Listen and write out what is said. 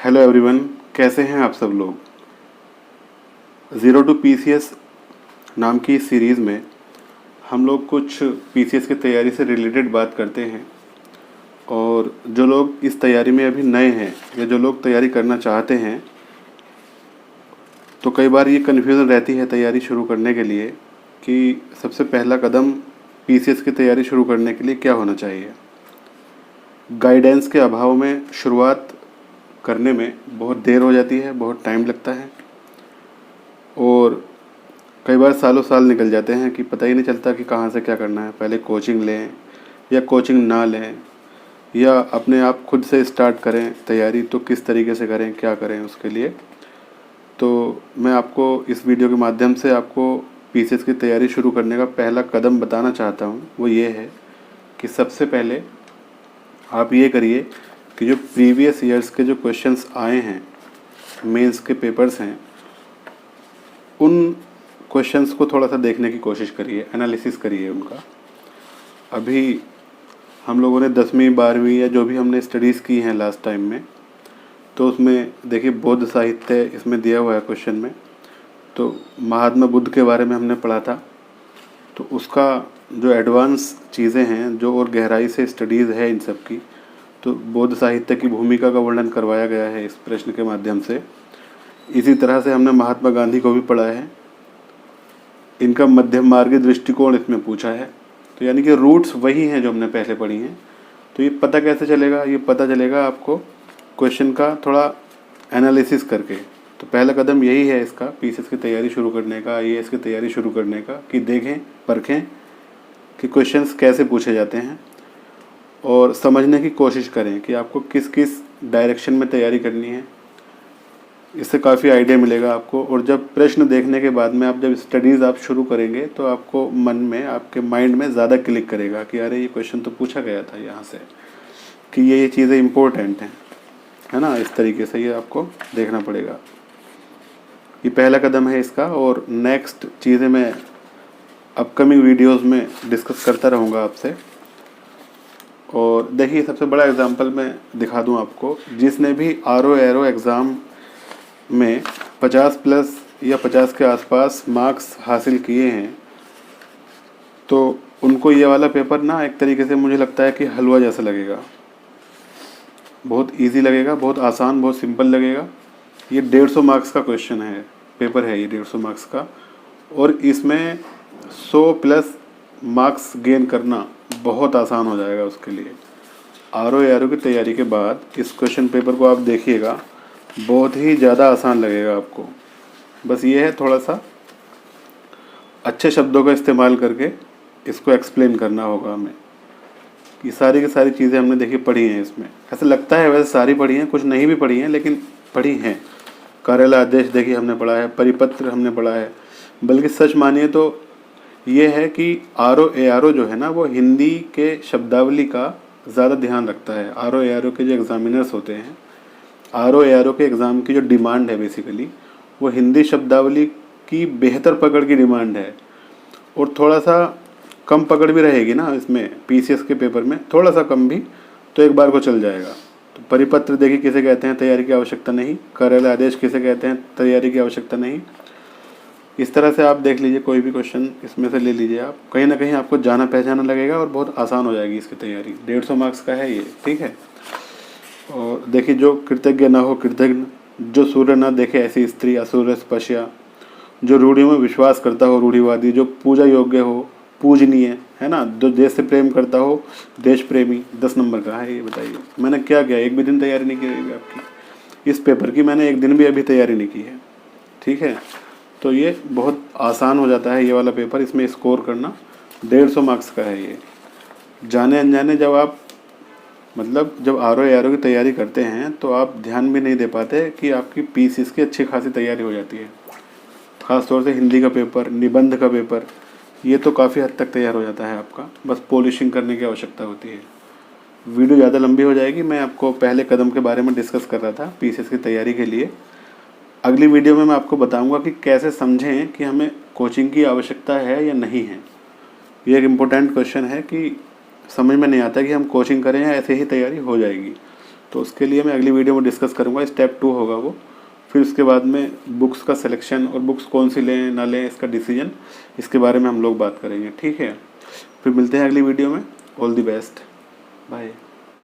Hello everyone, कैसे हैं आप सब लोग। ज़ीरो टू पीसीएस नाम की इस सीरीज़ में हम लोग कुछ पीसीएस की तैयारी से रिलेटेड बात करते हैं। और जो लोग इस तैयारी में अभी नए हैं या जो लोग तैयारी करना चाहते हैं, तो कई बार ये कन्फ्यूज़न रहती है तैयारी शुरू करने के लिए कि सबसे पहला कदम पीसीएस की तैयारी शुरू करने के लिए क्या होना चाहिए। गाइडेंस के अभाव में शुरुआत करने में बहुत देर हो जाती है, बहुत टाइम लगता है और कई बार सालों साल निकल जाते हैं कि पता ही नहीं चलता कि कहाँ से क्या करना है। पहले कोचिंग लें या कोचिंग ना लें या अपने आप खुद से स्टार्ट करें तैयारी, तो किस तरीके से करें, क्या करें उसके लिए। तो मैं आपको इस वीडियो के माध्यम से आपको पीसीएस की तैयारी शुरू करने का पहला कदम बताना चाहता हूँ। वो ये है कि सबसे पहले आप ये करिए कि जो प्रीवियस ईयर्स के जो क्वेश्चंस आए हैं, मेंस के पेपर्स हैं, उन क्वेश्चंस को थोड़ा सा देखने की कोशिश करिए, एनालिसिस करिए उनका। अभी हम लोगों ने 10वीं 12वीं या जो भी हमने स्टडीज़ की हैं लास्ट टाइम में, तो उसमें देखिए बौद्ध साहित्य इसमें दिया हुआ है क्वेश्चन में। तो महात्मा बुद्ध के बारे में हमने पढ़ा था, तो उसका जो एडवांस चीज़ें हैं, जो और गहराई से स्टडीज़ है इन सब की, तो बौद्ध साहित्य की भूमिका का वर्णन करवाया गया है इस प्रश्न के माध्यम से। इसी तरह से हमने महात्मा गांधी को भी पढ़ा है, इनका मध्यम मार्गी दृष्टिकोण इसमें पूछा है। तो यानी कि रूट्स वही हैं जो हमने पहले पढ़ी हैं। तो ये पता कैसे चलेगा, ये पता चलेगा आपको क्वेश्चन का थोड़ा एनालिसिस करके। तो पहला कदम यही है इसका, पीसीएस की तैयारी शुरू करने का, आईएएस की तैयारी शुरू करने का, कि देखें परखें कि क्वेश्चंस कैसे पूछे जाते हैं और समझने की कोशिश करें कि आपको किस किस डायरेक्शन में तैयारी करनी है। इससे काफ़ी आइडिया मिलेगा आपको। और जब प्रश्न देखने के बाद में आप जब स्टडीज़ आप शुरू करेंगे, तो आपको मन में, आपके माइंड में ज़्यादा क्लिक करेगा कि अरे ये क्वेश्चन तो पूछा गया था यहाँ से, कि ये चीज़ें इम्पोर्टेंट हैं, है ना। इस तरीके से ये आपको देखना पड़ेगा। ये पहला कदम है इसका। और नेक्स्ट चीज़ें मैं अपकमिंग वीडियोज़ में डिस्कस करता रहूँगा आपसे। और देखिए, सबसे बड़ा एग्जांपल मैं दिखा दूं आपको। जिसने भी आरओ एरो एग्ज़ाम में 50 प्लस या 50 के आसपास मार्क्स हासिल किए हैं, तो उनको ये वाला पेपर ना एक तरीके से मुझे लगता है कि हलवा जैसा लगेगा। बहुत इजी लगेगा, बहुत आसान, बहुत सिंपल लगेगा। ये 150 मार्क्स का क्वेश्चन है, पेपर है ये 150 मार्क्स का। और इसमें 100 प्लस मार्क्स गेन करना बहुत आसान हो जाएगा उसके लिए। आरओ एरो की तैयारी के बाद इस क्वेश्चन पेपर को आप देखिएगा, बहुत ही ज़्यादा आसान लगेगा आपको। बस ये है थोड़ा सा अच्छे शब्दों का इस्तेमाल करके इसको एक्सप्लेन करना होगा हमें। ये सारी की सारी चीज़ें हमने देखी पढ़ी हैं इसमें। ऐसा लगता है वैसे सारी पढ़ी हैं, कुछ नहीं भी पढ़ी हैं, लेकिन पढ़ी हैं। कार्यालय आदेश देखिए हमने पढ़ा है, परिपत्र हमने पढ़ा है। बल्कि सच मानिए तो ये है कि आरओ एआरओ जो है ना, वो हिंदी के शब्दावली का ज़्यादा ध्यान रखता है। आरओ एआरओ के जो एग्ज़ामिनर्स होते हैं, आरओ एआरओ के एग्ज़ाम की जो डिमांड है बेसिकली, वो हिंदी शब्दावली की बेहतर पकड़ की डिमांड है। और थोड़ा सा कम पकड़ भी रहेगी ना इसमें, पीसीएस के पेपर में थोड़ा सा कम भी, तो एक बार को चल जाएगा। तो परिपत्र देखिए किसे कहते हैं, तैयारी की आवश्यकता नहीं। कार्यालय आदेश किसे कहते हैं, तैयारी की आवश्यकता नहीं। इस तरह से आप देख लीजिए, कोई भी क्वेश्चन इसमें से ले लीजिए आप, कहीं ना कहीं आपको जाना पहचाना लगेगा और बहुत आसान हो जाएगी इसकी तैयारी। 150 मार्क्स का है ये, ठीक है। और देखिए, जो कृतज्ञ न हो कृतज्ञ, जो सूर्य न देखे ऐसी स्त्री असुर स्पश्या, जो रूढ़ियों में विश्वास करता हो रूढ़िवादी, जो पूजा योग्य हो पूजनीय, है ना, जो देश से प्रेम करता हो देश प्रेमी। 10 नंबर का है ये। बताइए मैंने क्या किया, एक भी दिन तैयारी नहीं की रहेगी आपकी इस पेपर की। मैंने एक दिन भी अभी तैयारी नहीं की है, ठीक है। तो ये बहुत आसान हो जाता है ये वाला पेपर। इसमें स्कोर करना 150 मार्क्स का है ये। जाने अनजाने जब आप, मतलब जब आरओ एआरओ की तैयारी करते हैं, तो आप ध्यान भी नहीं दे पाते कि आपकी पीसीएस की अच्छी खासी तैयारी हो जाती है। ख़ास तौर से हिंदी का पेपर, निबंध का पेपर, ये तो काफ़ी हद तक तैयार हो जाता है आपका। बस पॉलिशिंग करने की आवश्यकता होती है। वीडियो ज़्यादा लंबी हो जाएगी। मैं आपको पहले कदम के बारे में डिस्कस कर रहा था पीसीएस की तैयारी के लिए। अगली वीडियो में मैं आपको बताऊंगा कि कैसे समझें कि हमें कोचिंग की आवश्यकता है या नहीं है। ये एक इम्पोर्टेंट क्वेश्चन है कि समझ में नहीं आता कि हम कोचिंग करें या ऐसे ही तैयारी हो जाएगी। तो तो उसके लिए मैं अगली वीडियो में डिस्कस करूँगा। स्टेप 2 होगा वो। फिर उसके बाद में बुक्स का सिलेक्शन और बुक्स कौन सी लें ना लें इसका डिसीजन, इसके बारे में हम लोग बात करेंगे। ठीक है, फिर मिलते हैं अगली वीडियो में। All the best, bye.